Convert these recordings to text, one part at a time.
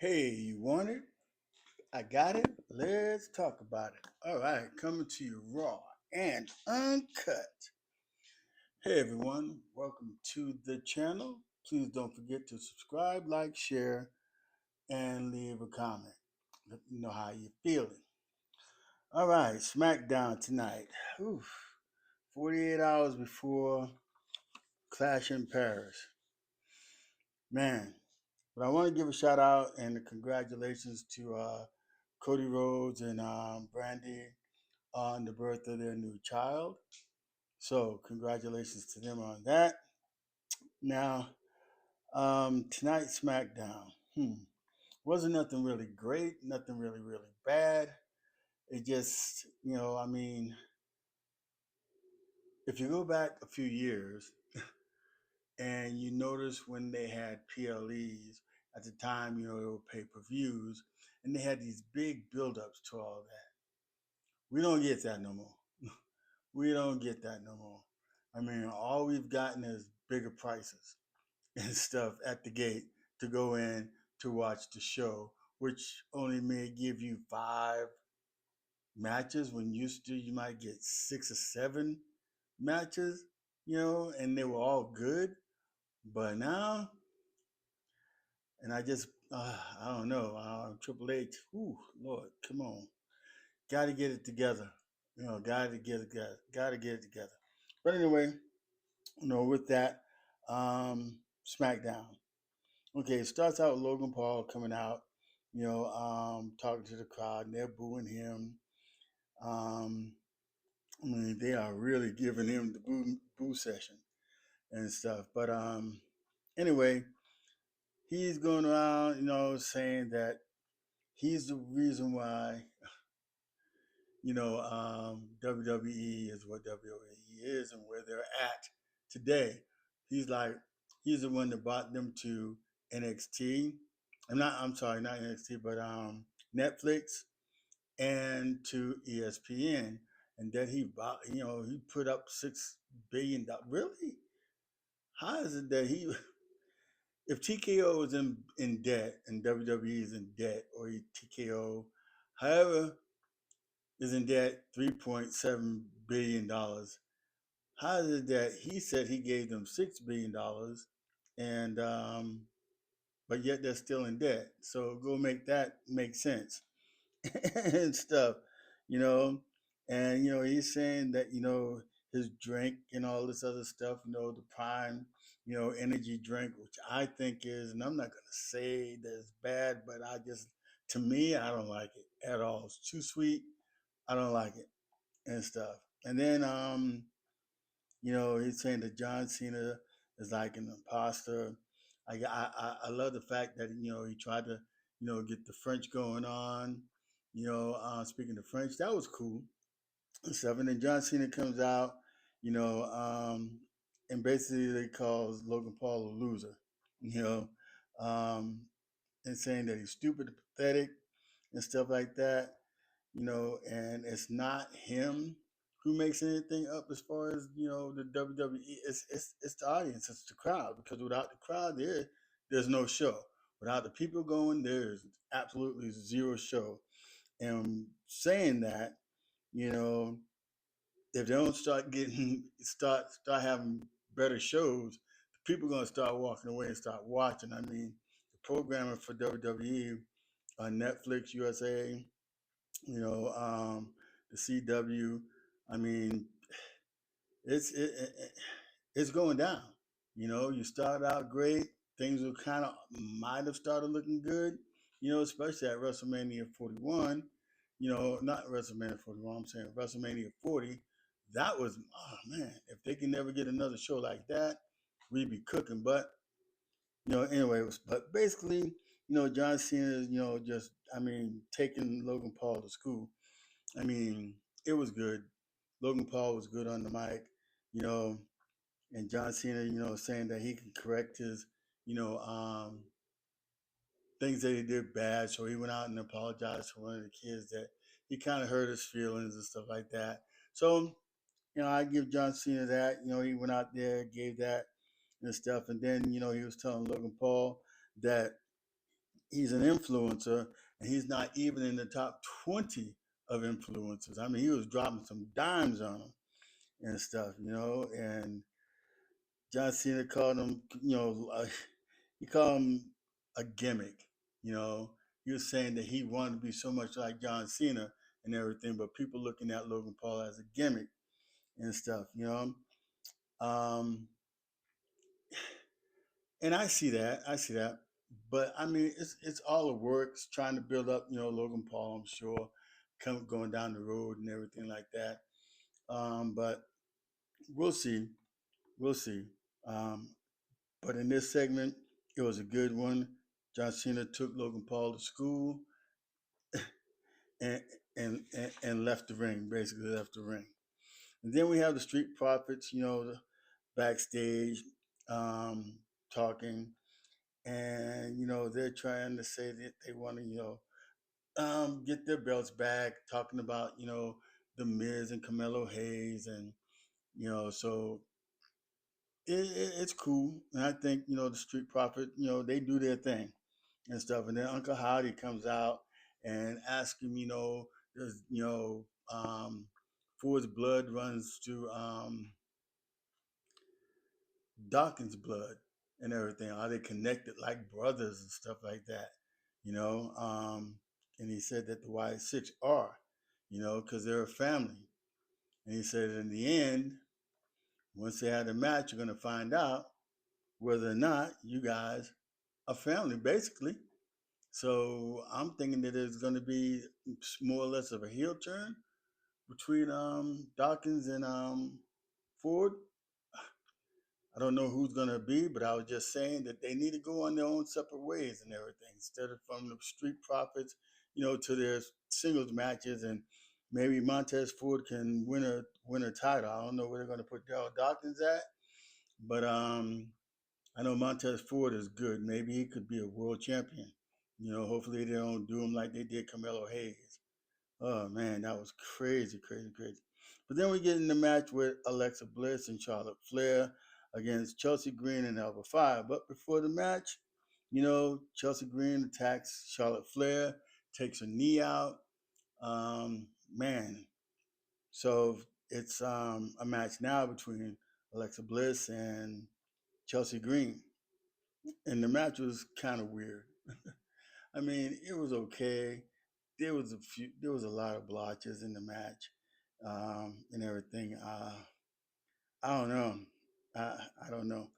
Hey, you want it? I got it. Let's talk about it. All right, coming to you raw and uncut. Hey, everyone, welcome to the channel. Please don't forget to subscribe, like, share, and leave a comment. Let me know how you're feeling. All right, SmackDown tonight. Oof, 48 hours before Clash in Paris. Man, but I want to give a shout out and congratulations to Cody Rhodes and Brandy on the birth of their new child. So congratulations to them on that. Now, tonight's SmackDown. Wasn't nothing really great, nothing really bad. It just, if you go back a few years and you notice when they had PLEs at the time, they were pay-per-views, and they had these big build-ups to all that. We don't get that no more. We don't get that no more. I mean, all we've gotten is bigger prices and stuff at the gate to go in to watch the show, which only may give you 5 matches when used to you might get 6 or 7 matches, and they were all good. But now, and I don't know, Triple H, ooh, Lord, come on, got to get it together. Got to get it together. Got to get it together. But anyway, with that, SmackDown. Okay, it starts out with Logan Paul coming out, talking to the crowd, and they're booing him. Um, I mean, they are really giving him the boo session and stuff. But anyway, he's going around, saying that he's the reason why, WWE is what WWE is and where they're at today. He's like, he's the one that brought them to NXT. I'm sorry, not NXT, but Netflix and to ESPN. And that he put up $6 billion. Really? How is it that if TKO is in debt and WWE is in debt, or TKO, however, is in debt $3.7 billion. How is it that he said he gave them $6 billion, and but yet they're still in debt? So go make that make sense and stuff, you know. And he's saying that his drink and all this other stuff, the Prime, energy drink, which I think is, and I'm not gonna say that it's bad, but to me, I don't like it at all. It's too sweet. I don't like it and stuff. And then he's saying that John Cena is like an imposter. I love the fact that he tried to get the French going on. Speaking of French, that was cool and stuff. And then John Cena comes out, you know, um, and basically calls Logan Paul a loser. You know, um, and saying that he's stupid and pathetic and stuff like that, and it's not him who makes anything up as far as the WWE. It's the audience, it's the crowd, because without the crowd, there's no show. Without the people going, there's absolutely zero show. And saying that, you know, if they don't start having better shows, people are gonna start walking away and start watching. I mean, the programming for WWE on Netflix USA, you know, the CW. I mean, it's it's going down. You start out great. Things will kind of might have started looking good. Especially at WrestleMania 41. Not WrestleMania 41. I'm saying WrestleMania 40. That was, oh man, if they can never get another show like that, we'd be cooking. But anyway, but basically, John Cena, just taking Logan Paul to school. I mean, it was good. Logan Paul was good on the mic, you know, and John Cena, saying that he can correct his, you know, um, things that he did bad. So he went out and apologized to one of the kids that he kind of hurt his feelings and stuff like that. So, I give John Cena that. He went out there, gave that and stuff. And then, he was telling Logan Paul that he's an influencer, and he's not even in the top 20 of influencers. I mean, he was dropping some dimes on him and stuff, and John Cena called him, he called him a gimmick. You know, he was saying that he wanted to be so much like John Cena and everything, but people looking at Logan Paul as a gimmick and stuff. Um, and I see that, but I mean, it's all a work. It's trying to build up, Logan Paul. I'm sure, going down the road and everything like that. But we'll see, we'll see. Um, but in this segment, it was a good one. John Cena took Logan Paul to school and and left the ring, basically left the ring. And then we have the Street Profits, backstage um, talking, and they're trying to say that they want to, get their belts back, talking about the Miz and Carmelo Hayes, and so it's cool. And I think the Street Profit, they do their thing and stuff. And then Uncle Howdy comes out and asks him, does Ford's blood runs to Dawkins' blood and everything? Are they connected like brothers and stuff like that? You know, um, and he said that the White Six are, because they're a family. And he said in the end, once they have the match, you're going to find out whether or not you guys are family, basically. So I'm thinking that it's going to be more or less of a heel turn between Dawkins and Ford. I don't know who's going to be, but I was just saying that they need to go on their own separate ways and everything instead of from the Street Profits, to their singles matches, and maybe Montez Ford can win a title. I don't know where they're going to put Daryl Dawkins at, but I know Montez Ford is good. Maybe he could be a world champion. Hopefully they don't do him like they did Carmelo Hayes. Oh man, that was crazy, crazy, crazy. But then we get in the match with Alexa Bliss and Charlotte Flair against Chelsea Green and Alba Fire. But before the match, Chelsea Green attacks Charlotte Flair, takes her knee out. Man, so it's a match now between Alexa Bliss and Chelsea Green, and the match was kind of weird. I mean, it was okay. There was a lot of blotches in the match, and everything. I don't know. I don't know.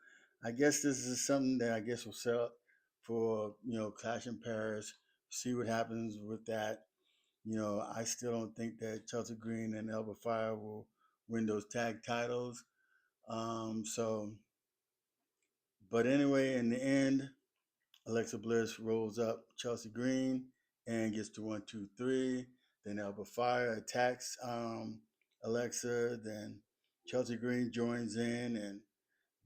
I guess this is something that I guess will set up for Clash in Paris. See what happens with that. I still don't think that Chelsea Green and Elba Fire will win those tag titles. So, but anyway, in the end, Alexa Bliss rolls up Chelsea Green and gets to 1, 2, 3. Then Alba Fire attacks Alexa. Then Chelsea Green joins in and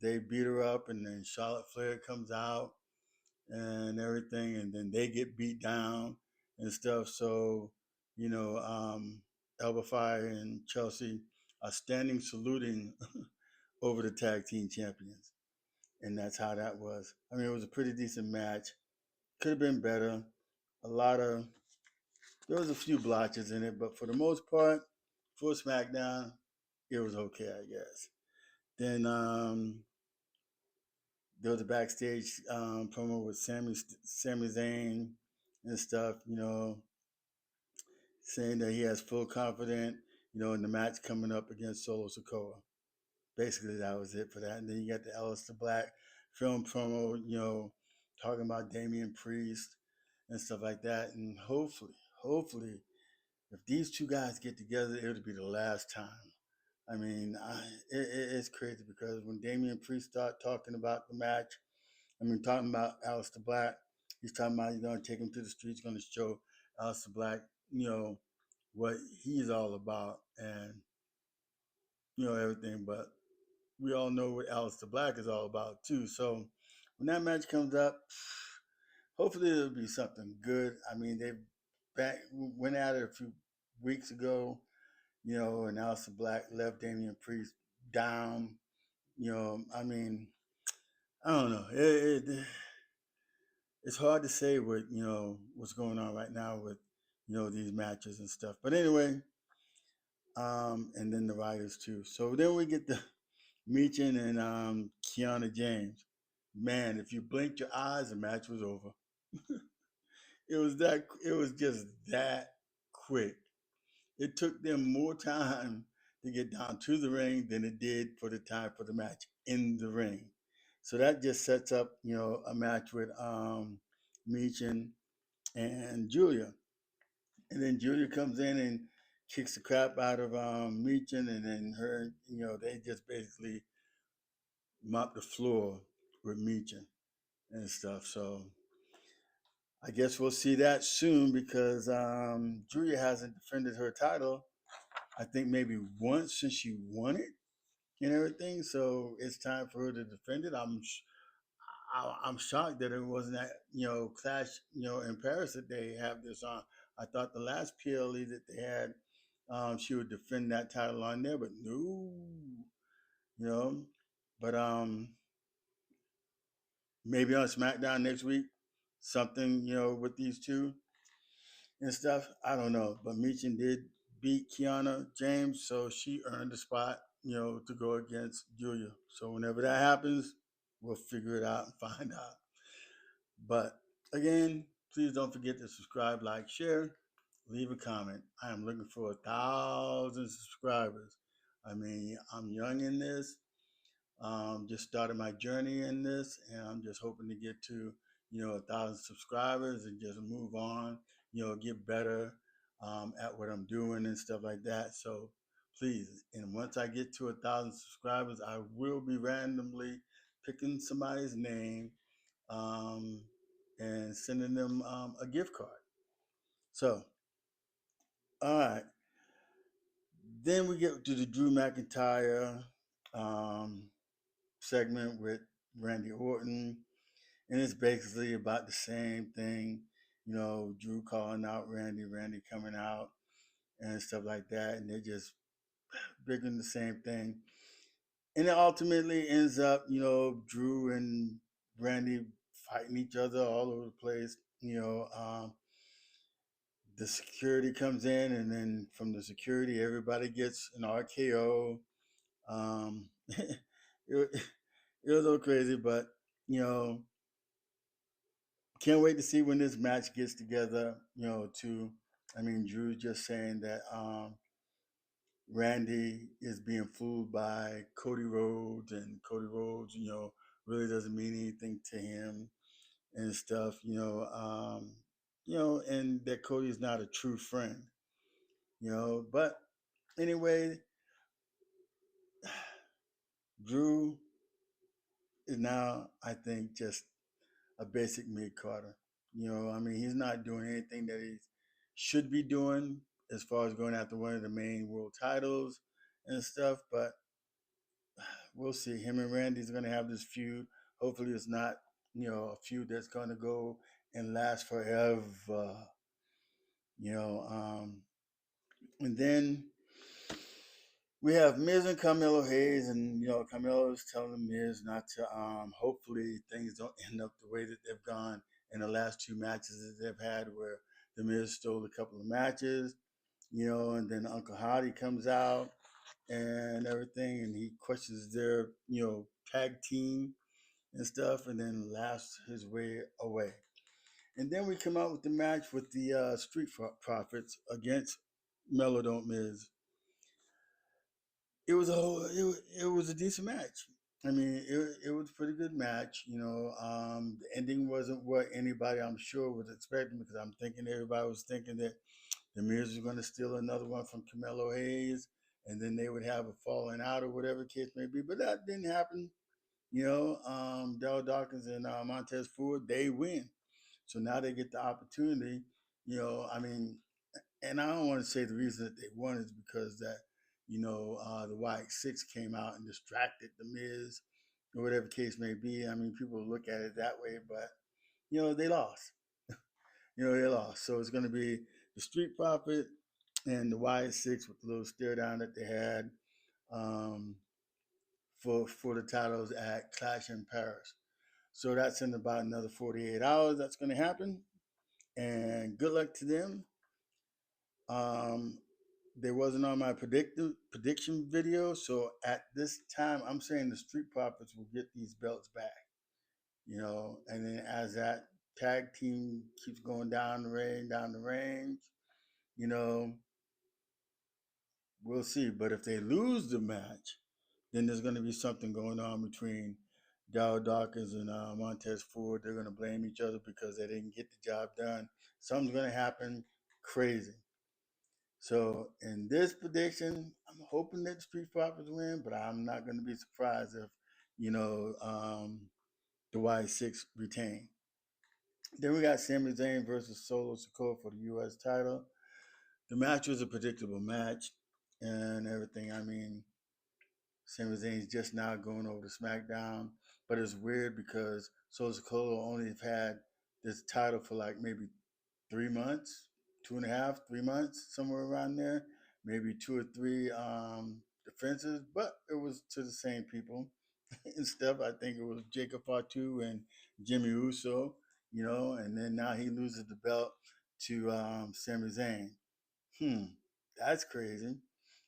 they beat her up. And then Charlotte Flair comes out and everything. And then they get beat down and stuff. So, Alba Fire and Chelsea are standing saluting over the tag team champions. And that's how that was. I mean, it was a pretty decent match. Could have been better. A lot of There was a few blotches in it, but for the most part, for SmackDown, it was okay, I guess. Then there was a backstage promo with Sami Zayn and stuff, saying that he has full confidence, in the match coming up against Solo Sikoa. Basically, that was it for that. And then you got the Aleister Black film promo, talking about Damian Priest and stuff like that. And hopefully, if these two guys get together, it'll be the last time. I mean, it's crazy because when Damian Priest start talking about the match, talking about Aleister Black, he's talking about he's going to take him to the streets, going to show Aleister Black, what he's all about and, everything. But we all know what Aleister Black is all about too. So when that match comes up, hopefully it'll be something good. I mean, they went at it a few weeks ago, and Aleister Black left Damian Priest down. I mean, I don't know. it's hard to say what what's going on right now with these matches and stuff. But anyway, and then the writers too. So then we get the Meechin and Kiana James. Man, if you blinked your eyes, the match was over. It was that. It was just that quick. It took them more time to get down to the ring than it did for the time for the match in the ring. So that just sets up, a match with Meechin and Julia. And then Julia comes in and kicks the crap out of Meechin, and then her, they just basically mop the floor with Meechin and stuff. So I guess we'll see that soon because Julia hasn't defended her title. I think maybe once since she won it and everything. So it's time for her to defend it. I'm shocked that it wasn't that Clash in Paris that they have this on. I thought the last PLE that they had, she would defend that title on there, but no, you know. But maybe on SmackDown next week, something with these two and stuff. I don't know, but Meechin did beat Kiana James, so she earned the spot, to go against Julia. So whenever that happens, we'll figure it out and find out. But again, please don't forget to subscribe, like, share, leave a comment. I am looking for 1,000 subscribers. I mean, I'm young in this. Just started my journey in this, and I'm just hoping to get to 1,000 subscribers and just move on. Get better at what I'm doing and stuff like that. So please, and once I get to 1,000 subscribers, I will be randomly picking somebody's name um, and sending them a gift card. So, all right. Then we get to the Drew McIntyre um, segment with Randy Orton, and it's basically about the same thing. Drew calling out Randy, Randy coming out, and stuff like that, and they're just bigger than the same thing. And it ultimately ends up, Drew and Randy fighting each other all over the place. The security comes in, and then from the security, everybody gets an RKO. It, it was all crazy, but you know, can't wait to see when this match gets together. Too. I mean, Drew just saying that Randy is being fooled by Cody Rhodes, and Cody Rhodes, really doesn't mean anything to him and stuff. And that Cody is not a true friend. But anyway, Drew is now, I think, just a basic mid Carter. I mean, he's not doing anything that he should be doing as far as going after one of the main world titles and stuff. But we'll see. Him and Randy's going to have this feud. Hopefully, it's not a feud that's going to go and last forever. You know, um, and then we have Miz and Carmelo Hayes, and Carmelo is telling Miz not to. Hopefully, things don't end up the way that they've gone in the last two matches that they've had, where the Miz stole a couple of matches. And then Uncle Hottie comes out and everything, and he questions their tag team and stuff, and then laughs his way away. And then we come out with the match with the Street Profits against Mellow Don't Miz. It was a decent match. I mean, it was a pretty good match. The ending wasn't what anybody, I'm sure, was expecting, because I'm thinking everybody was thinking that the Miz was going to steal another one from Carmelo Hayes, and then they would have a falling out or whatever case may be. But that didn't happen. Daryl Dawkins and Montez Ford, they win. So now they get the opportunity. I mean, and I don't want to say the reason that they won is because that, the YX6 came out and distracted the Miz or whatever case may be. I mean, people look at it that way, but, they lost. They lost. So it's going to be the Street Profit and the YX6 with the little stare down that they had um, for the titles at Clash in Paris. So that's in about another 48 hours. That's going to happen. And good luck to them. Um, they wasn't on my prediction video, so at this time, I'm saying the Street Profits will get these belts back. And then as that tag team keeps going down the range, you know, we'll see. But if they lose the match, then there's going to be something going on between Dow Dawkins and Montez Ford. They're going to blame each other because they didn't get the job done. Something's going to happen crazy. So in this prediction, I'm hoping that the Street Profits win, but I'm not going to be surprised if, the Y6 retain. Then we got Sami Zayn versus Solo Sikoa for the U.S. title. The match was a predictable match and everything. I mean, Sami Zayn's just now going over to SmackDown, but it's weird because Solo Sikoa only have had this title for like maybe 3 months, 2.5, 3 months, somewhere around there. Maybe two or three defenses, but it was to the same people and stuff. I think it was Jacob Fatu and Jimmy Uso, and then now he loses the belt to Sami Zayn. That's crazy,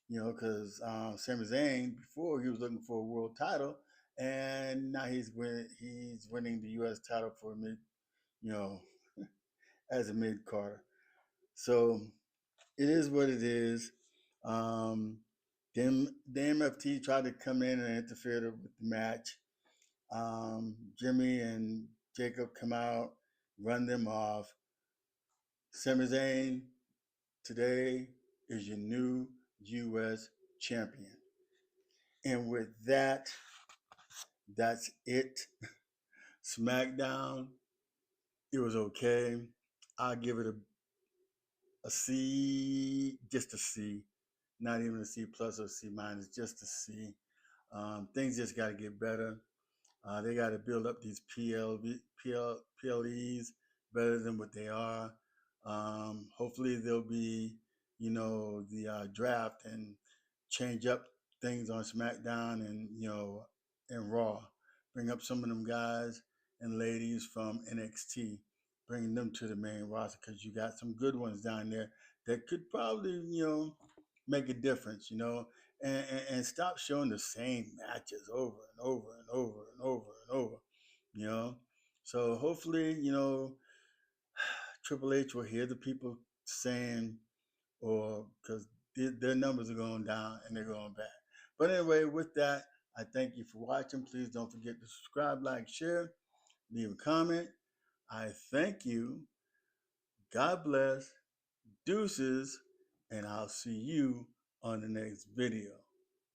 because Sami Zayn before he was looking for a world title, and now he's winning the U.S. title for mid, you know, as a mid Carter. So it is what it is. Um, the MFT tried to come in and interfere with the match. Jimmy and Jacob come out, run them off. Sami Zayn today is your new U.S. champion. And with that, that's it. SmackDown, it was okay. I'll give it a C, just a C. Not even a C plus or C minus, just a C. Things just got to get better. They got to build up these PLEs better than what they are. Hopefully, there'll be, the draft and change up things on SmackDown and Raw. Bring up some of them guys and ladies from NXT, bringing them to the main roster because you got some good ones down there that could probably, make a difference, and stop showing the same matches over and over and over and over and over, you know. So hopefully, Triple H will hear the people saying, or because their numbers are going down and they're going back. But anyway, with that, I thank you for watching. Please don't forget to subscribe, like, share, leave a comment. I thank you. God bless. Deuces. And I'll see you on the next video.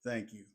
Thank you.